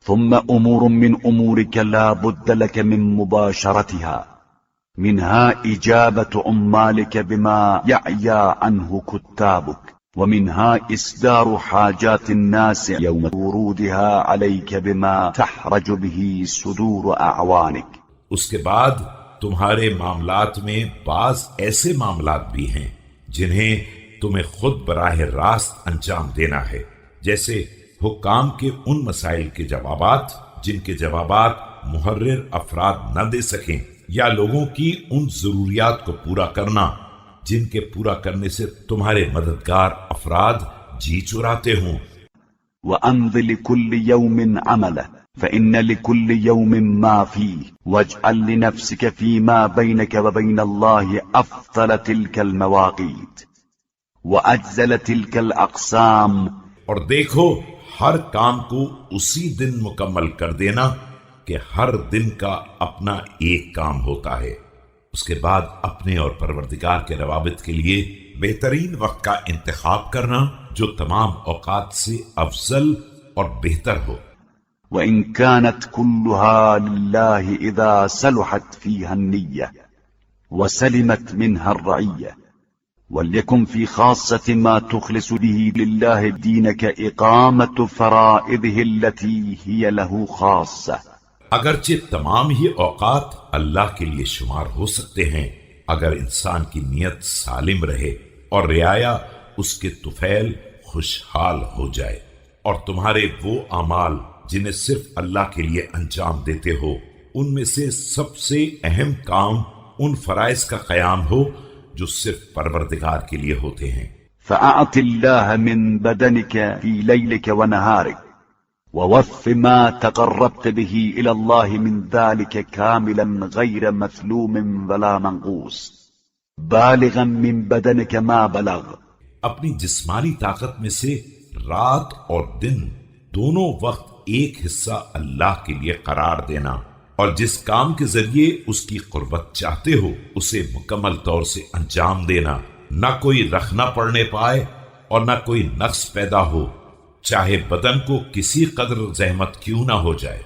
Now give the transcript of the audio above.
ثم أمور من أمورك لا بد لك من مباشرتها، منها إجابة عمالك بما يعيا عنه كتابك، ومنها إصدار حاجات الناس يوم ورودها عليك بما تحرج به صدور أعوانك. اس کے بعد تمہارے معاملات میں بعض ایسے معاملات بھی ہیں جنہیں تمہیں خود براہ راست انجام دینا ہے، جیسے حکام کے ان مسائل کے جوابات جن کے جوابات محرر افراد نہ دے سکیں، یا لوگوں کی ان ضروریات کو پورا کرنا جن کے پورا کرنے سے تمہارے مددگار افراد جی چراتے ہوں۔ وأمض لكل يوم عمله فإن لكل يوم ما فيه واجعل لنفسك فيما بينك وبين الله أفضل تلك المواقيت وأجزل تلك الأقسام، اور دیکھو ہر کام کو اسی دن مکمل کر دینا کہ ہر دن کا اپنا ایک کام ہوتا ہے، اس کے بعد اپنے اور پروردگار کے روابط کے لیے بہترین وقت کا انتخاب کرنا جو تمام اوقات سے افضل اور بہتر ہو۔ وإن كانت كلها لله إذا صلحت فيها النية وسلمت منها الرعية، وليكن في خاصة ما تخلص به لله دينك إقامة فرائضه التي هي له خاصة۔ اگرچہ تمام ہی اوقات اللہ کے لیے شمار ہو سکتے ہیں اگر انسان کی نیت سالم رہے اور رعایا اس کے طفیل خوشحال ہو جائے، اور تمہارے وہ اعمال جنہیں صرف اللہ کے لیے انجام دیتے ہو ان میں سے سب سے اہم کام ان فرائض کا قیام ہو جو صرف پروردگار کے لیے ہوتے ہیں۔ فأعط الله من بدنك في ليلك ونهارك ووف ما تقربت به إلى الله من ذلك كاملا غير مثلوم ولا منقوص بالغا من بدنك ما بلغ۔ اپنی جسمانی طاقت میں سے رات اور دن دونوں وقت ایک حصہ اللہ کے لیے قرار دینا، اور جس کام کے ذریعے اس کی قربت چاہتے ہو اسے مکمل طور سے انجام دینا، نہ کوئی رکھنا پڑنے پائے اور نہ کوئی نقص پیدا ہو، چاہے بدن کو کسی قدر زحمت کیوں نہ ہو جائے۔